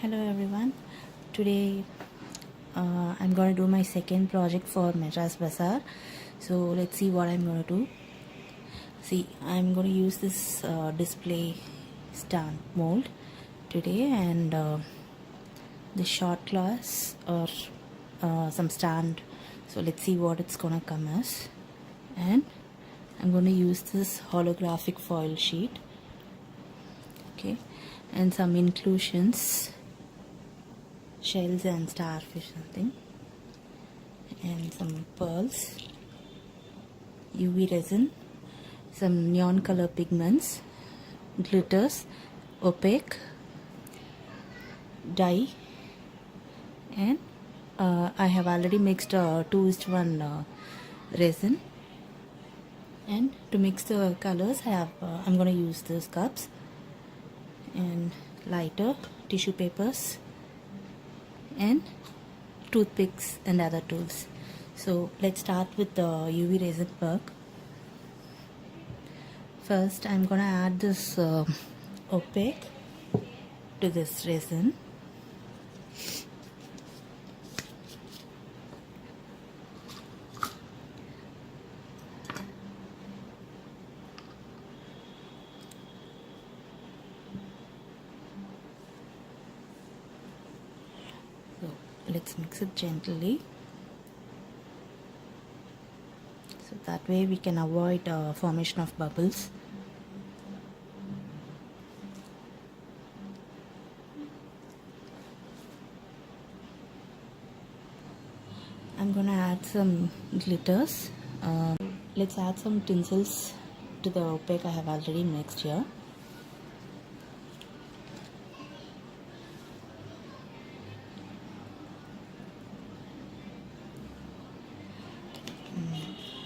Hello everyone. Today I'm going to do my second project for Madras Bazaar. So let's see what I'm going to do. See, I'm going to use this display stand mold today, and the short glass or some stand. So let's see what it's going to come as. And I'm going to use this holographic foil sheet, okay, and some inclusions, shells and starfish something, and some pearls, UV resin, some neon color pigments, glitters, opaque, dye, and I have already mixed 2:1 resin. And to mix the colors, I'm going to use these cups and lighter, tissue papers, and toothpicks and other tools. So let's start with the UV resin work. First, I'm gonna add this opaque to this resin. So let's mix it gently, so that way we can avoid formation of bubbles. I'm gonna add some glitters. Let's add some tinsels to the opaque I have already mixed here.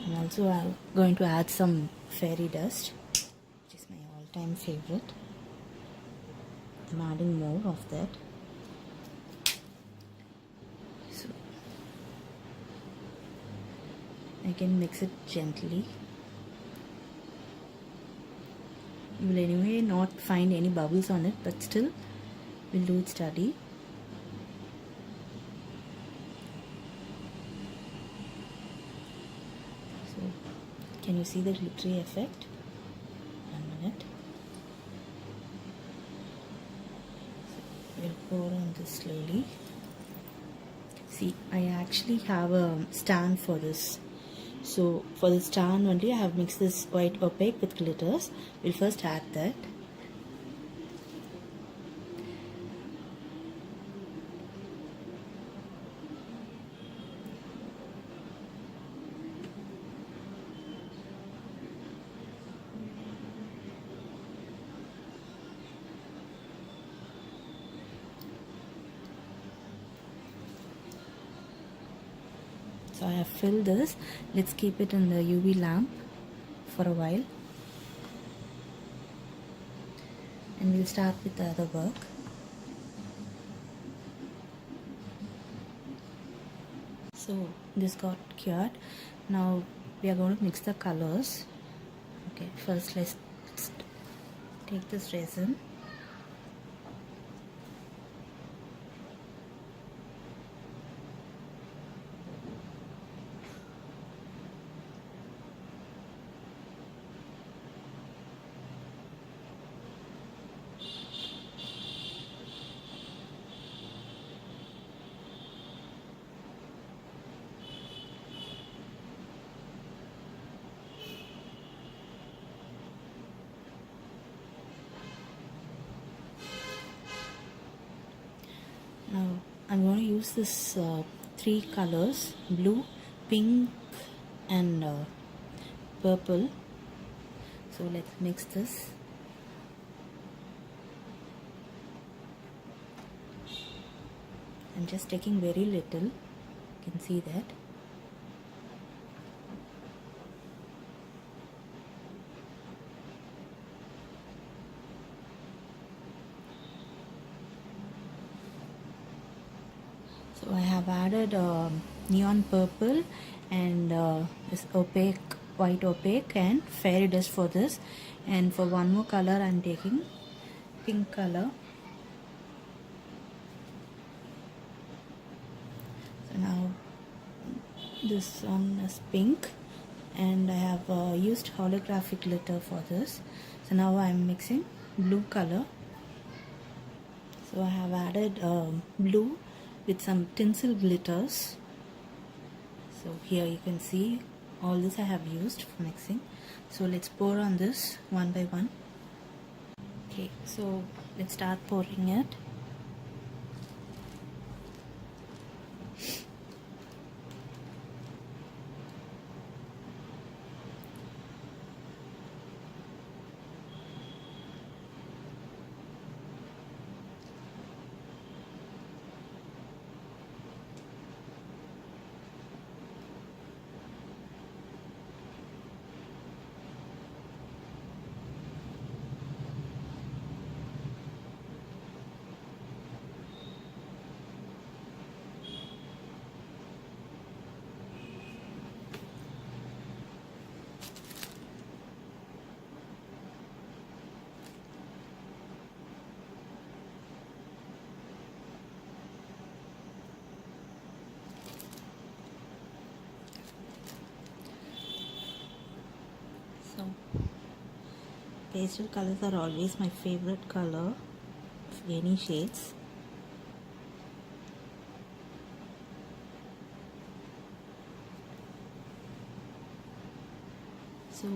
I'm also going to add some fairy dust, which is my all-time favorite. I'm adding more of that. So I can mix it gently. You will anyway not find any bubbles on it, but still we'll do it steady. So can you see the glittery effect? 1 minute. So we'll pour on this slowly. See, I actually have a stand for this. So for the stand only, I have mixed this white opaque with glitters. We'll first add that. So I have filled this. Let's keep it in the UV lamp for a while, and we'll start with the other work. So this got cured. Now we are going to mix the colors. Okay, first let's take this resin. Now I'm going to use this 3 colors: blue, pink, and purple. So let's mix this. I'm just taking very little. You can see that. So I have added neon purple and this opaque, white opaque, and fairy dust for this. And for one more color, I'm taking pink color. This one is pink, and I have used holographic glitter for this. So now I am mixing blue color. So I have added blue with some tinsel glitters. So here you can see all this I have used for mixing. So let's pour on this one by one. Okay, so let's start pouring it. So pastel colors are always my favorite color of any shades. So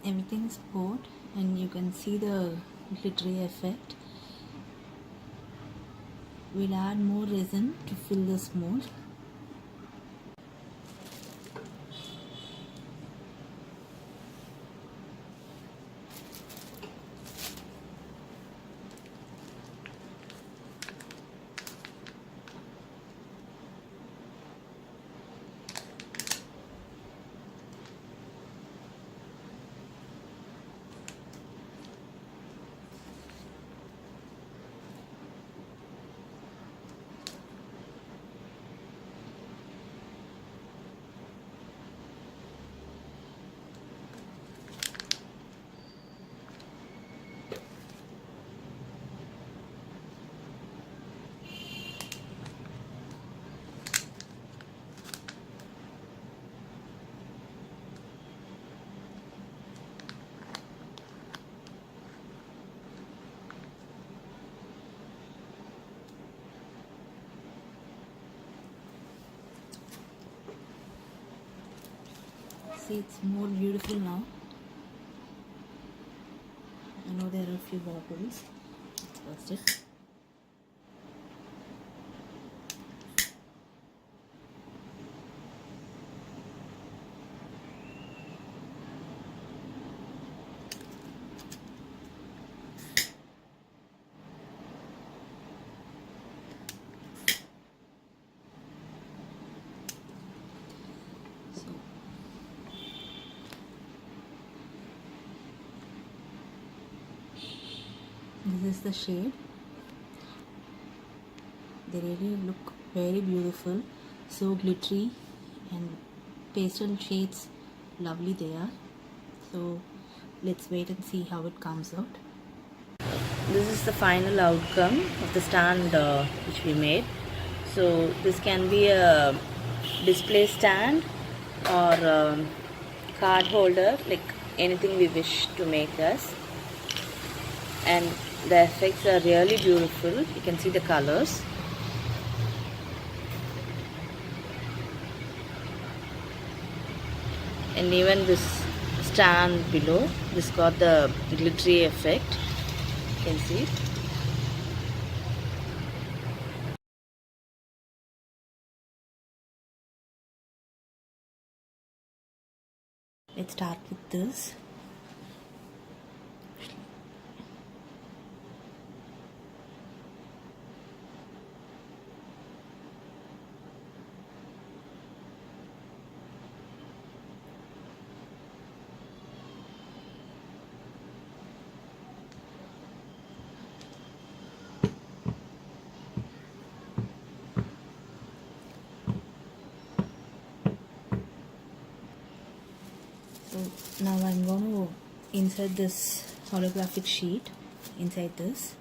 everything is poured and you can see the glittery effect. We'll add more resin to fill this mold. See, it's more beautiful now. I know there are a few bubbles. Let's burst it. This is the shade. They really look very beautiful, so glittery and pastel shades, lovely they are. So let's wait and see how it comes out. This is the final outcome of the stand which we made. So this can be a display stand or card holder, like anything we wish to make us. And the effects are really beautiful. You can see the colors. And even this stand below, this got the glittery effect. You can see. Let's start with this. So now I'm going to insert this holographic sheet inside this.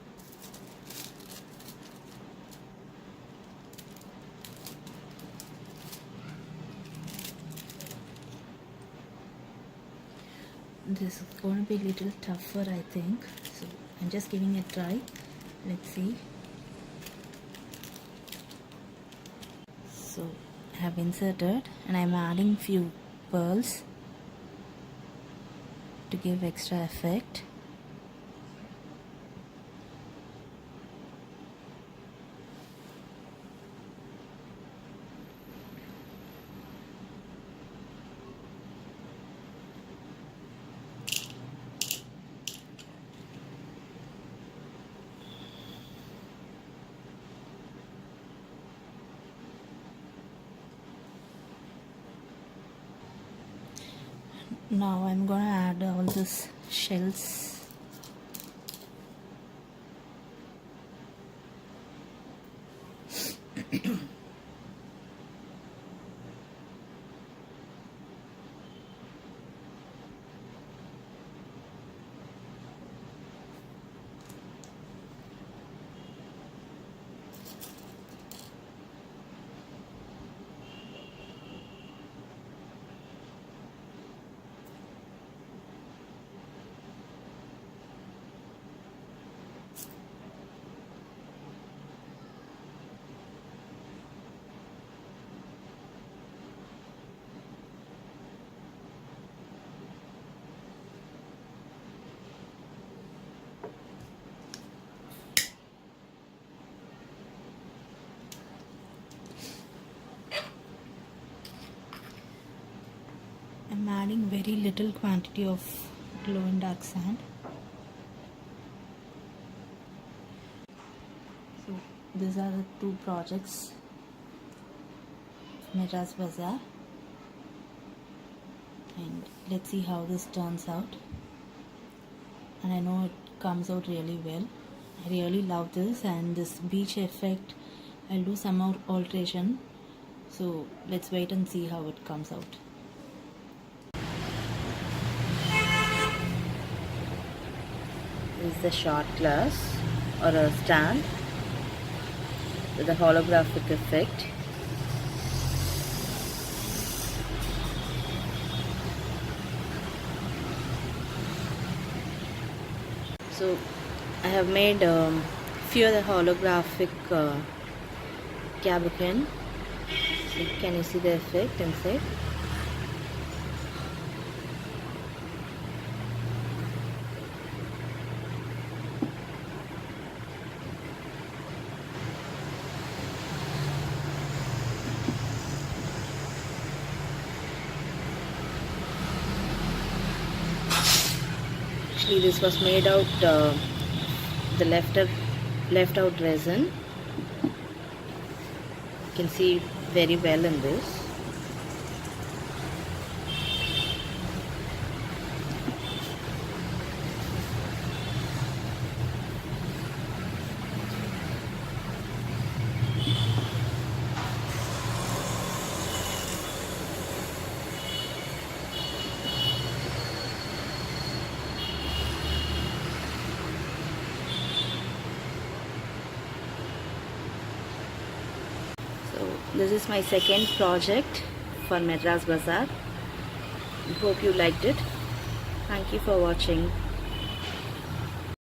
This is going to be a little tougher, I think. So I'm just giving it a try. Let's see. So I have inserted and I'm adding few pearls to give extra effect. Now I'm gonna add all these shells. I'm adding very little quantity of glow and dark sand. So these are the two projects of Madras Bazaar, and let's see how this turns out. And I know it comes out really well. I really love this, and this beach effect I'll do some more alteration, so let's wait and see how it comes out. This is the shot glass or a stand with a holographic effect. So I have made few of the holographic cabochon. So can you see the effect inside? Actually, this was made out the left out resin. You can see very well in this. So this is my second project for Madras Bazaar. Hope you liked it. Thank you for watching.